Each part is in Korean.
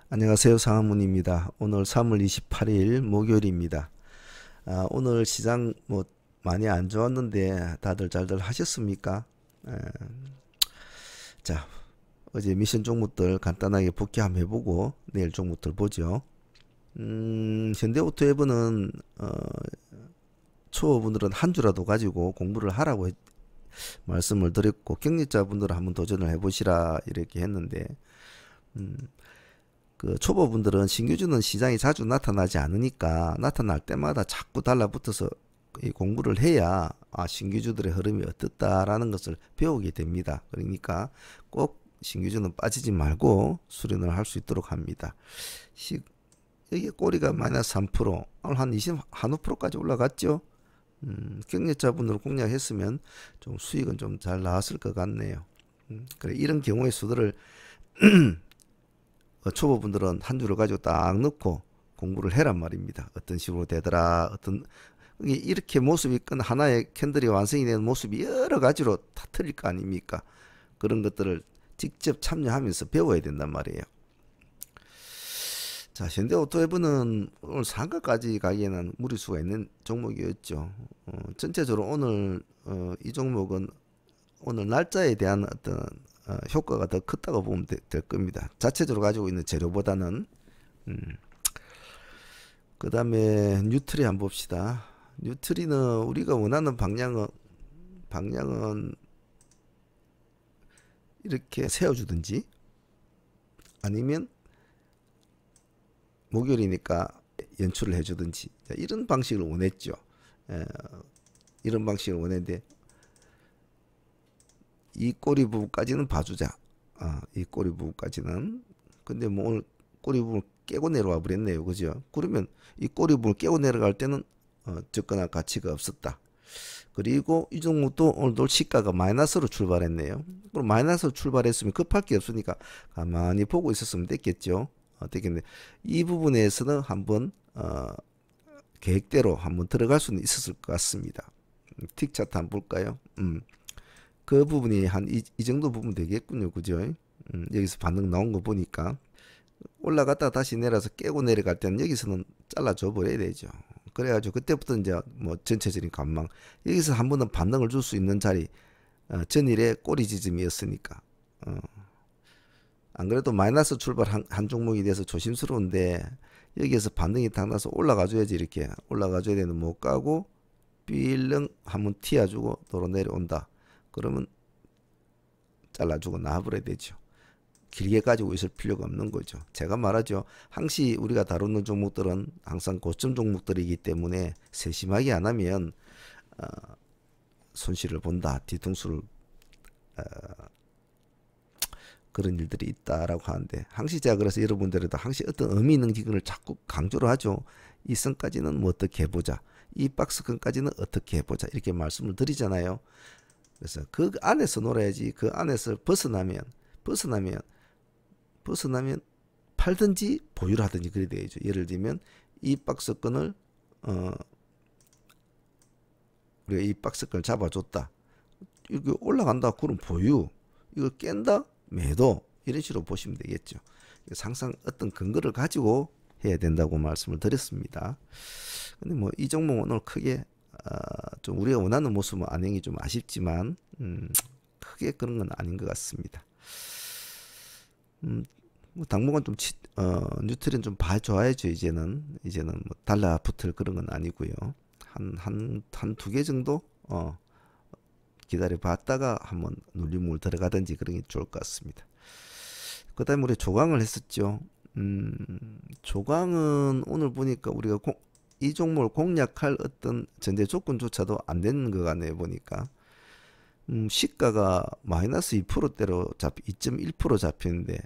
안녕하세요. 상한문입니다. 오늘 3월 28일 목요일입니다. 오늘 시장 많이 안 좋았는데 다들 잘들 하셨습니까? 에, 자, 어제 미션 종목들 간단하게 복귀 한번 해보고 내일 종목들 보죠. 현대오토웨브는 초보분들은 한 주라도 가지고 공부를 하라고 말씀을 드렸고 경력자분들은 한번 도전을 해보시라 이렇게 했는데 음, 그 초보분들은 신규주는 시장이 자주 나타나지 않으니까 나타날 때마다 자꾸 달라붙어서 이 공부를 해야 신규주들의 흐름이 어떻다라는 것을 배우게 됩니다. 그러니까 꼭 신규주는 빠지지 말고 수련을 할 수 있도록 합니다. 여기 꼬리가 마이너스 3%, 오늘 한 20, 한 5%까지 올라갔죠. 경력자분으로 공략했으면 좀 수익은 좀 잘 나왔을 것 같네요. 그래, 이런 경우의 수들을 초보분들은 한 줄을 가지고 딱 넣고 공부를 해란 말입니다. 어떤 식으로 되더라, 이렇게 모습이 끈 하나의 캔들이 완성이 되는 모습이 여러 가지로 다 틀릴 거 아닙니까? 그런 것들을 직접 참여하면서 배워야 된단 말이에요. 자, 현대오토웨브는 오늘 상가까지 가기에는 무리수가 있는 종목이었죠. 전체적으로 오늘 이 종목은 오늘 날짜에 대한 어떤 효과가 더 컸다고 보면 될 겁니다. 자체적으로 가지고 있는 재료보다는. 그 다음에 뉴트리 한번 봅시다. 뉴트리는 우리가 원하는 방향은 이렇게 세워주든지 아니면 목요일이니까 연출을 해주든지 이런 방식을 원했죠. 이런 방식을 원했는데 이 꼬리 부분까지는 봐주자. 이 꼬리 부분까지는. 근데 뭐 오늘 꼬리 부분을 깨고 내려와 버렸네요. 그죠? 그러면 이 꼬리 부분을 깨고 내려갈 때는 접근할 가치가 없었다. 그리고 이 종목도 오늘도 시가가 마이너스로 출발했네요. 그럼 마이너스로 출발했으면 급할 게 없으니까 가만히 보고 있었으면 됐겠죠. 됐겠는데 이 부분에서는 한번 계획대로 한번 들어갈 수는 있었을 것 같습니다. 틱 차트 한번 볼까요? 그 부분이 한 이 정도 부분 되겠군요. 그죠? 여기서 반응 나온 거 보니까 올라갔다가 다시 내려서 깨고 내려갈 때는 여기서는 잘라줘 버려야 되죠. 그래가지고 그때부터 이제 뭐 전체적인 관망, 여기서 한 번은 반응을 줄 수 있는 자리, 전일의 꼬리 지점이었으니까. 안 그래도 마이너스 출발 한 종목이 돼서 조심스러운데 여기에서 반등이 딱 나서 올라가줘야지. 이렇게 올라가줘야 되는 못 가고 삘렁 한번 튀어주고 도로 내려온다. 그러면 잘라주고 나와버려야 되죠. 길게 가지고 있을 필요가 없는 거죠. 제가 말하죠. 항시 우리가 다루는 종목들은 항상 고점 종목들이기 때문에 세심하게 안 하면 손실을 본다. 뒤통수를 그런 일들이 있다라고 하는데, 항시 제가 그래서 여러분들에도 항시 어떤 의미 있는 기근을 자꾸 강조를 하죠. 이 선까지는 뭐 어떻게 해보자. 이 박스권까지는 어떻게 해보자. 이렇게 말씀을 드리잖아요. 그래서 그 안에서 놀아야지. 그 안에서 벗어나면 팔든지 보유를 하든지 그래야 되죠. 예를 들면 이 박스권을 우리가 이 박스권을 잡아줬다. 이거 올라간다. 그럼 보유. 이거 깬다. 매도. 이런 식으로 보시면 되겠죠. 항상 어떤 근거를 가지고 해야 된다고 말씀을 드렸습니다. 근데 뭐 이 종목 오늘 크게 좀 우리가 원하는 모습은 안행이 좀 아쉽지만 크게 그런 건 아닌 것 같습니다. 뭐 당분간 좀 뉴트리는 좀 봐줘야죠. 이제는 뭐 달라붙을 그런 건 아니고요. 한 두 개 정도 기다려 봤다가 한번 눌림목을 들어가든지 그런 게 좋을 것 같습니다. 그 다음에 우리 조강을 했었죠. 조강은 오늘 보니까 우리가 이 종목을 공략할 어떤 전제 조건조차도 안 되는 것 같네요. 보니까 시가가 마이너스 2%대로 2.1% 잡히는데,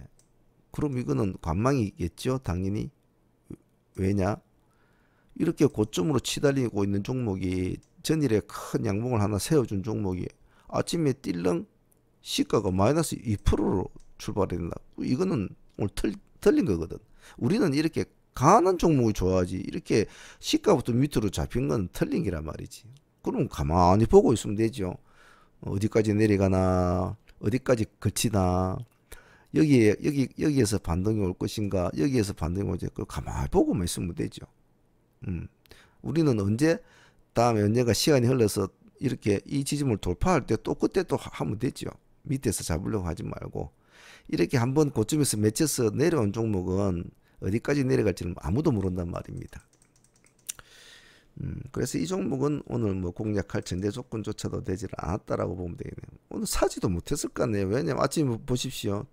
그럼 이거는 관망이겠죠. 당연히. 왜냐? 이렇게 고점으로 치달리고 있는 종목이, 전일에 큰 양봉을 하나 세워준 종목이 아침에 띨렁 시가가 마이너스 2%로 출발했나? 이거는 오늘 틀린 거거든. 우리는 이렇게 강한 종목이 좋아하지, 이렇게 시가부터 밑으로 잡힌 건 틀린 기란 말이지. 그럼 가만히 보고 있으면 되죠. 어디까지 내려가나, 어디까지 거치나, 여기에서 반등이 올 것인가, 여기에서 반등이 오지, 그걸 가만히 보고만 있으면 되죠. 우리는 다음에 언젠가 시간이 흘러서 이렇게 이 지점을 돌파할 때 또 그때 또 하면 되죠. 밑에서 잡으려고 하지 말고. 이렇게 한번 고점에서 맺혀서 내려온 종목은 어디까지 내려갈지는 아무도 모른단 말입니다. 그래서 이 종목은 오늘 뭐 공략할 전제 조건조차도 되질 않았다라고 보면 되겠네요. 오늘 사지도 못했을 것 같네요. 왜냐면 아침에 보십시오.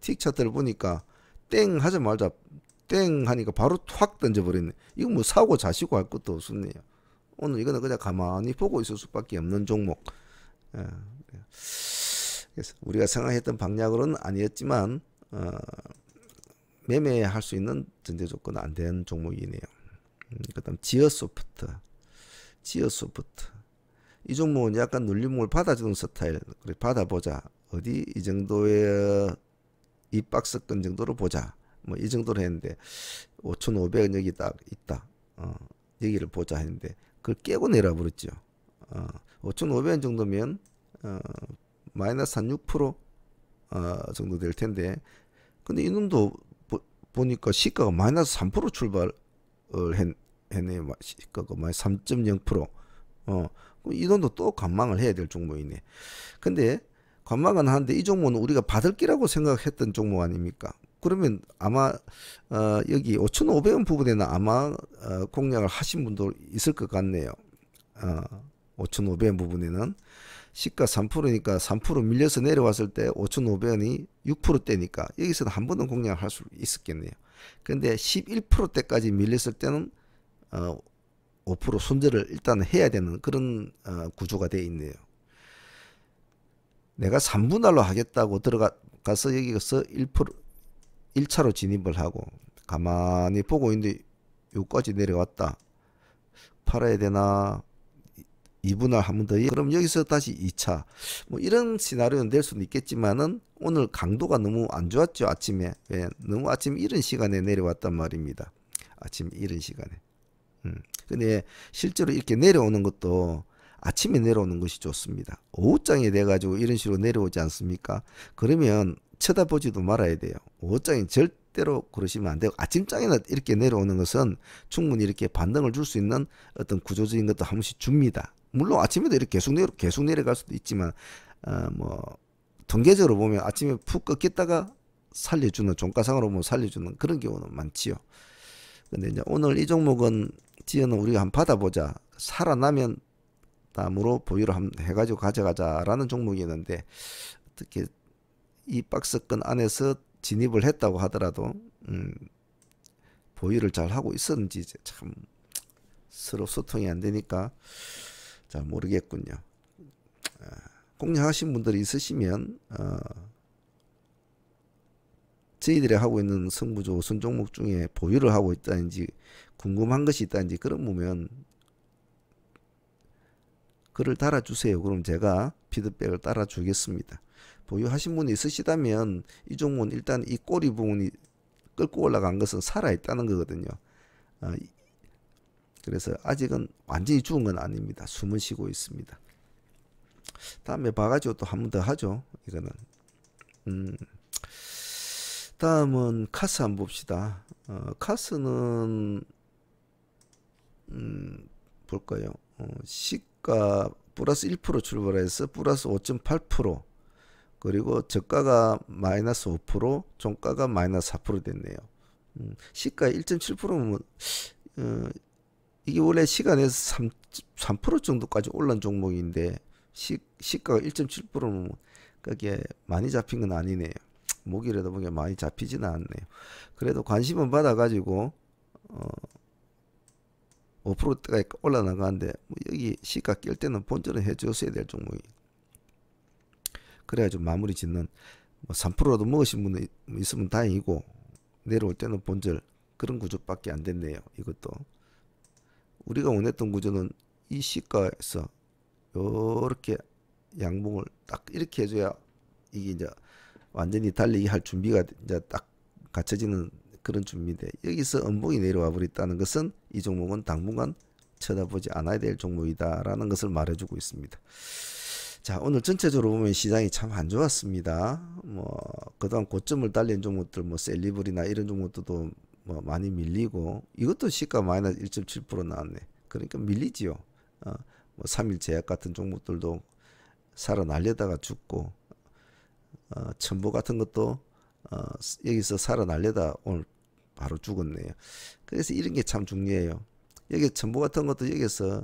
틱 차트를 보니까 땡 하자마자 땡 하니까 바로 확 던져버렸네. 이거 뭐 사고 자시고 할 것도 없었네요. 오늘 이거는 그냥 가만히 보고 있을 수밖에 없는 종목. 예. 그래서 우리가 생각했던 방향으로는 아니었지만 매매할 수 있는 전제 조건은 안 된 종목이네요. 그다음 지어소프트. 이 종목은 약간 눌림목을 받아주는 스타일. 그래 받아보자. 어디 이 정도의 이 박스권 정도로 보자. 뭐 이 정도로 했는데 5,500원 여기 딱 있다. 여기를 보자 했는데 그걸 깨고 내려버렸죠. 5,500원 정도면 마이너스 한 6% 정도 될 텐데, 근데 이놈도 보니까 시가가 마이너스 3% 출발을 했네요. 시가가 마이너스 3.0%. 이 돈도 또 관망을 해야 될 종목이네. 근데 관망은 하는데 이 종목은 우리가 받을 기라고 생각했던 종목 아닙니까? 그러면 아마 여기 5,500원 부분에는 아마 공략을 하신 분도 있을 것 같네요. 5,500원 부분에는 시가 3%니까 3% 밀려서 내려왔을 때 5,500원이 6%대니까 여기서는 한 번은 공략을 할 수 있었겠네요. 근데 11%대까지 밀렸을 때는 5% 손절을 일단 해야 되는 그런 구조가 되어 있네요. 내가 3분할로 하겠다고 들어가서 여기서 1차로 진입을 하고 가만히 보고 있는데 여기까지 내려왔다. 팔아야 되나? 2분할 한 번 더. 그럼 여기서 다시 2차. 뭐 이런 시나리오는 될 수는 있겠지만은 오늘 강도가 너무 안 좋았죠. 아침에. 왜? 너무 아침 이른 시간에 내려왔단 말입니다. 아침 이른 시간에. 근데 실제로 이렇게 내려오는 것도 아침에 내려오는 것이 좋습니다. 오후장에 돼가지고 이런 식으로 내려오지 않습니까? 그러면 쳐다보지도 말아야 돼요. 오후장에 절대로 그러시면 안 되고, 아침장에는 이렇게 내려오는 것은 충분히 이렇게 반등을 줄 수 있는 어떤 구조적인 것도 한 번씩 줍니다. 물론 아침에도 이렇게 계속 내려갈 수도 있지만, 뭐 통계적으로 보면 아침에 푹 꺾였다가 살려주는, 종가상으로 보면 살려주는 그런 경우는 많지요. 근데 이제 오늘 이 종목은 지어는 우리가 한번 받아보자. 살아나면 다음으로 보유를 해가지고 가져가자라는 종목이었는데, 어떻게 이 박스권 안에서 진입을 했다고 하더라도 보유를 잘 하고 있었는지 참 서로 소통이 안 되니까 잘 모르겠군요. 공략하신 분들이 있으시면 저희들이 하고 있는 성부조 우선 종목 중에 보유를 하고 있다든지 궁금한 것이 있다든지 그런 보면 글을 달아주세요. 그럼 제가 피드백을 따라주겠습니다. 보유하신 분이 있으시다면 이 종목은 일단 이 꼬리 부분이 끌고 올라간 것은 살아있다는 거거든요. 그래서 아직은 완전히 죽은 건 아닙니다. 숨은 쉬고 있습니다. 다음에 봐가지고 또 한 번 더 하죠. 이거는. 다음은 카스 한번 봅시다. 카스는 볼까요? 시가 플러스 1% 출발해서 플러스 5.8%, 그리고 저가가 마이너스 5%, 종가가 마이너스 4% 됐네요. 시가 1.7%면 이게 원래 시간에서 3% 정도까지 올라온 종목인데 시가가 1.7%면 그게 많이 잡힌 건 아니네요. 목요일에도 보니까 많이 잡히지는 않네요. 그래도 관심은 받아가지고 5%대가 올라나가는데 뭐 여기 시가 낄 때는 본전을 해줬어야 될 종목이. 그래가지고 마무리 짓는, 뭐 3%라도 먹으신 분이 있으면 다행이고 내려올 때는 본절, 그런 구조밖에 안 됐네요. 이것도 우리가 원했던 구조는 이 시가에서 이렇게 양봉을 딱 이렇게 해줘야 이게 이제 완전히 달리기 할 준비가 이제 딱 갖춰지는 그런 준비인데, 여기서 음봉이 내려와 버렸다는 것은 이 종목은 당분간 쳐다보지 않아야 될 종목이다라는 것을 말해주고 있습니다. 자, 오늘 전체적으로 보면 시장이 참 안 좋았습니다. 뭐 그동안 고점을 달린 종목들 뭐 셀리블이나 이런 종목들도 뭐 많이 밀리고 이것도 시가 마이너스 1.7% 나왔네. 그러니까 밀리지요. 뭐 3일 제약 같은 종목들도 살아날려다가 죽고 첨보 같은 것도 어, 여기서 살아날려다 오늘 바로 죽었네요. 그래서 이런 게 참 중요해요. 여기 첨보 같은 것도 여기서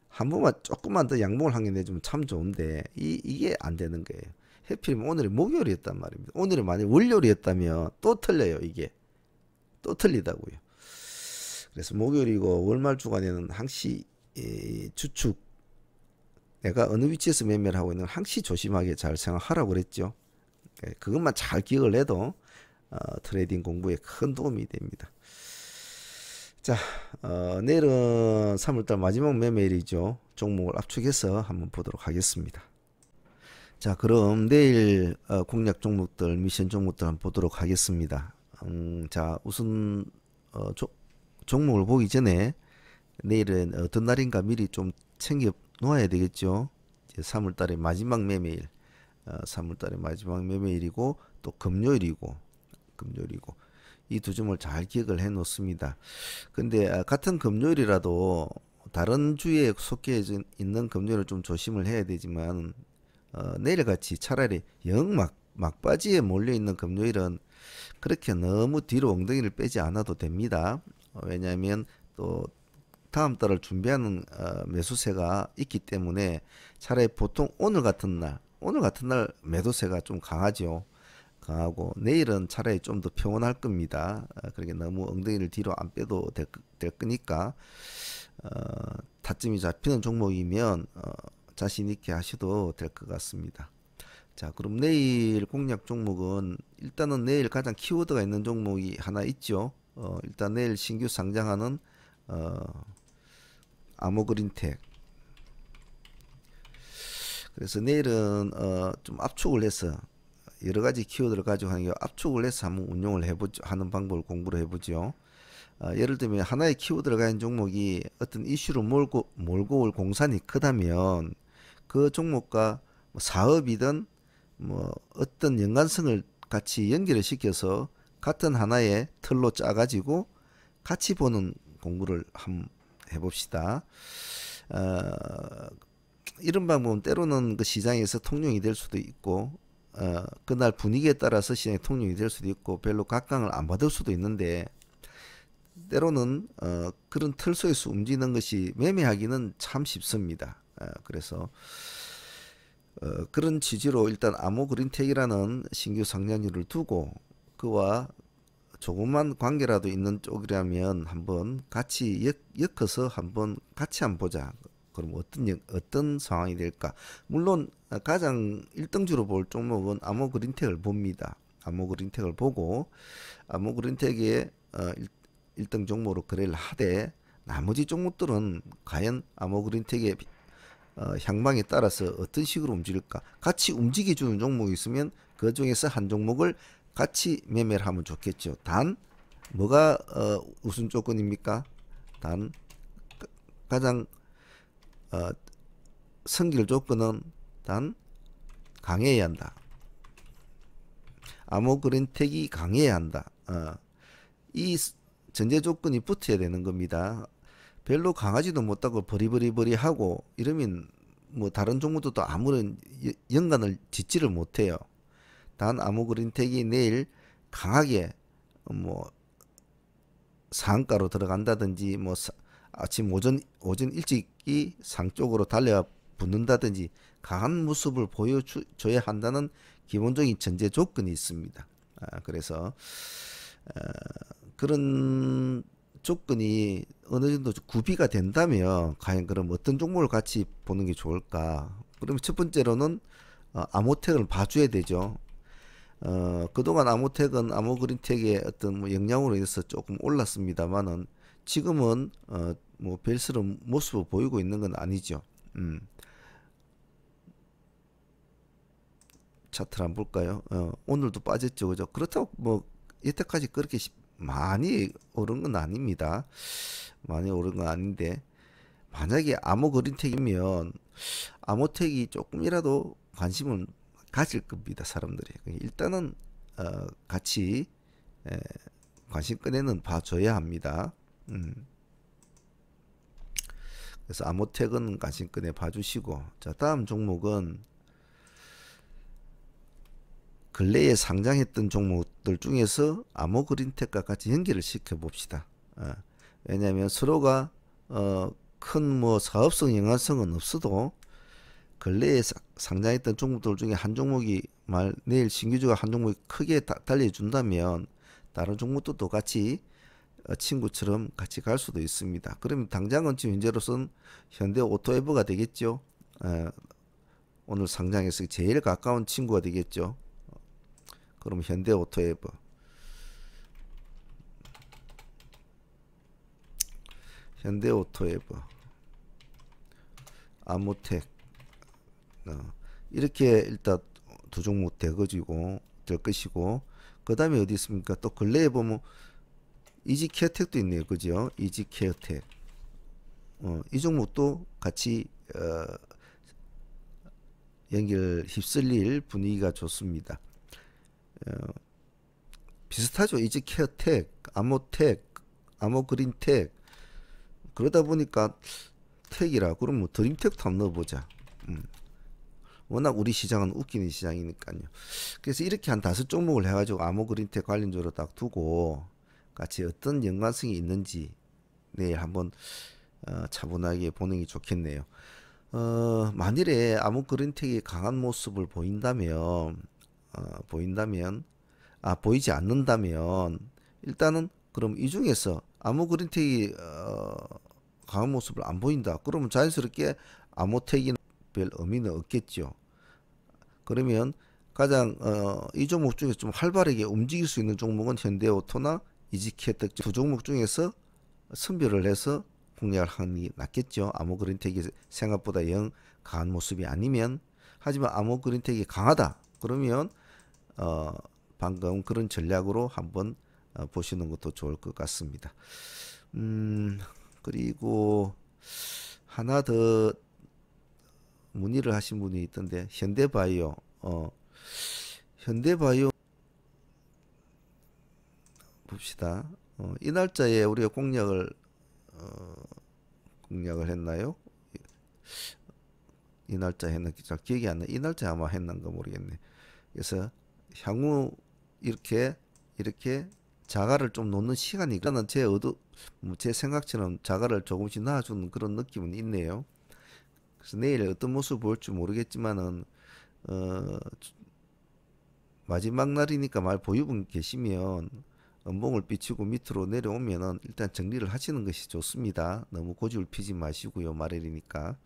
한 번만 조금만 더 양봉을 한 개 내주면 참 좋은데 이게 안 되는 거예요. 해필이면 오늘이 목요일이었단 말입니다. 오늘이 만약 월요일이었다면 또 틀려요. 이게 또 틀리다고요. 그래서 목요일이고 월말 주간에는 항시 주축 내가 어느 위치에서 매매를 하고 있는 항시 조심하게 잘 생각하라고 그랬죠. 그것만 잘 기억을 해도 트레이딩 공부에 큰 도움이 됩니다. 자, 내일은 3월달 마지막 매매일이죠. 종목을 압축해서 한번 보도록 하겠습니다. 자, 그럼 내일 공략 종목들, 미션 종목들 한번 보도록 하겠습니다. 자, 우선 종목을 보기 전에 내일은 어떤 날인가 미리 좀 챙겨 놓아야 되겠죠. 3월달의 마지막 매매일, 3월달의 마지막 매매일이고 또 금요일이고 이 두 점을 잘 기억을 해 놓습니다. 근데 같은 금요일이라도 다른 주에 속해 있는 금요일을 좀 조심을 해야 되지만 내일같이 차라리 영 막바지에 몰려있는 금요일은 그렇게 너무 뒤로 엉덩이를 빼지 않아도 됩니다. 왜냐하면 또 다음 달을 준비하는 매수세가 있기 때문에 차라리 보통 오늘 같은 날 매도세가 좀 강하죠. 강하고 내일은 차라리 좀 더 평온할 겁니다. 그러니까 너무 엉덩이를 뒤로 안 빼도 될 거니까 타점이 잡히는 종목이면 자신 있게 하셔도 될 것 같습니다. 자, 그럼 내일 공략 종목은 일단은 내일 가장 키워드가 있는 종목이 하나 있죠. 일단 내일 신규 상장하는 아모그린텍. 그래서 내일은 좀 압축을 해서 여러 가지 키워드를 가지고 하는 게 압축을 해서 한번 운용을 해보죠. 하는 방법을 공부를 해보죠. 예를 들면 하나의 키워드를 가진 종목이 어떤 이슈로 몰고 올 공산이 크다면 그 종목과 뭐 사업이든 뭐 어떤 연관성을 같이 연결을 시켜서 같은 하나의 틀로 짜가지고 같이 보는 공부를 한번 해봅시다. 이런 방법은 때로는 그 시장에서 통용이 될 수도 있고 그날 분위기에 따라서 시장이 통용이 될 수도 있고 별로 각광을 안 받을 수도 있는데 때로는 그런 틀 속에서 움직이는 것이 매매하기는 참 쉽습니다. 그래서 그런 취지로 일단 아모그린텍이라는 신규 상장률을 두고 그와 조금만 관계라도 있는 쪽이라면 한번 같이 엮어서 한번 같이 한번 보자. 그럼 어떤 상황이 될까? 물론 가장 1등주로 볼 종목은 아모그린텍을 봅니다. 아모그린텍을 보고 아모그린텍의 1등 종목으로 거래를 하되 나머지 종목들은 과연 아모그린텍의 향방에 따라서 어떤 식으로 움직일까? 같이 움직여주는 종목이 있으면 그 중에서 한 종목을 같이 매매를 하면 좋겠죠. 단 뭐가 우선 조건입니까? 단 가장 선길 조건은 단 강해야 한다. 아모그린텍이 강해야 한다. 이 전제 조건이 붙어야 되는 겁니다. 별로 강하지도 못하고 버리버리 하고 이러면 뭐 다른 종목도 아무런 연관을 짓지를 못해요. 단 아모그린텍이 내일 강하게 뭐 상한가로 들어간다든지 뭐 아침 오전 일찍이 상 쪽으로 달려 붙는다든지 강한 모습을 보여줘야 한다는 기본적인 전제 조건이 있습니다. 그래서 그런 조건이 어느 정도 구비가 된다면 과연 그럼 어떤 종목을 같이 보는 게 좋을까? 그러면 첫 번째로는 아모텍을 봐줘야 되죠. 그동안 아모텍은 아모그린텍의 어떤 뭐 영향으로 인해서 조금 올랐습니다만은 지금은 뭐 별스러운 모습을 보이고 있는 건 아니죠. 차트를 한번 볼까요? 오늘도 빠졌죠, 그죠? 그렇다고 뭐 여태까지 그렇게 많이 오른 건 아닙니다. 많이 오른 건 아닌데 만약에 아모그린텍이면 아모텍이 조금이라도 관심을 가질 겁니다. 사람들이. 일단은 같이 에, 관심권에는 봐줘야 합니다. 그래서 아모텍은 관심권에 봐주시고, 자, 다음 종목은 근래에 상장했던 종목들 중에서 아모그린텍과 같이 연결을 시켜 봅시다. 왜냐하면 서로가 큰 뭐 사업성 연관성은 없어도 근래에 상장했던 종목들 중에 한 종목이 내일 신규주가 한 종목이 크게 달려준다면 다른 종목도 같이 친구처럼 같이 갈 수도 있습니다. 그러면 당장은 지금 현재로서는 현대오토에버가 되겠죠. 오늘 상장에서 제일 가까운 친구가 되겠죠. 그럼 현대오토에버, 아모텍, 이렇게 일단 두 종목 될 것이고, 그 다음에 어디 있습니까? 또 근래에 보면 이지케어텍도 있네요. 그죠? 이지케어텍. 이 종목도 같이 연결 휩쓸릴 분위기가 좋습니다. 비슷하죠. 이지케어텍, 아모텍, 아모그린텍. 그러다 보니까 텍이라 그러면 드림텍도 한번 넣어보자. 워낙 우리 시장은 웃기는 시장이니까요. 그래서 이렇게 한 5종목을 해가지고 아모그린텍 관련주로 딱 두고 같이 어떤 연관성이 있는지 내일 한번 차분하게 보는 게 좋겠네요. 만일에 아모그린텍이 강한 모습을 보이지 않는다면 일단은 그럼 이 중에서 아모그린텍이 강한 모습을 안 보인다. 그러면 자연스럽게 아모텍이는 별 의미는 없겠죠. 그러면 가장 이 종목 중에서 좀 활발하게 움직일 수 있는 종목은 현대오토나 이지케어텍 두 종목 중에서 선별을 해서 공략을 하는 게 낫겠죠. 아모그린텍이 생각보다 영 강한 모습이 아니면. 하지만 아모그린텍이 강하다. 그러면 방금 그런 전략으로 한번 보시는 것도 좋을 것 같습니다. 그리고 하나 더 문의를 하신 분이 있던데, 현대바이오 봅시다. 이 날짜에 우리가 공략을 했나요? 이 날짜 했나? 잘 기억이 안 나. 이 날짜 아마 했는가 모르겠네. 그래서 향후 이렇게 자가를 좀 놓는 시간이, 나는 제 생각처럼 자가를 조금씩 놔주는 그런 느낌은 있네요. 그래서 내일 어떤 모습을 볼지 모르겠지만은 마지막 날이니까 보유분 계시면 음봉을 비치고 밑으로 내려오면은 일단 정리를 하시는 것이 좋습니다. 너무 고집을 피지 마시고요. 말일이니까.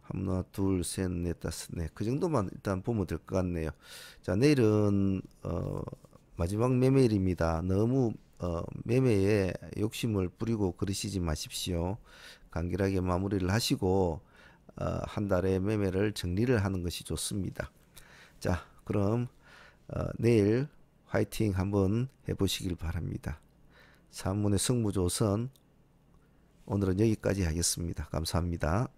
하나, 둘, 셋, 넷, 다섯, 넷. 그 정도만 일단 보면 될 것 같네요. 자, 내일은 마지막 매매일입니다. 너무 매매에 욕심을 부리고 그러시지 마십시오. 간결하게 마무리를 하시고 한 달의 매매를 정리를 하는 것이 좋습니다. 자, 그럼 내일 화이팅 한번 해보시길 바랍니다. 산문의 승부조선 오늘은 여기까지 하겠습니다. 감사합니다.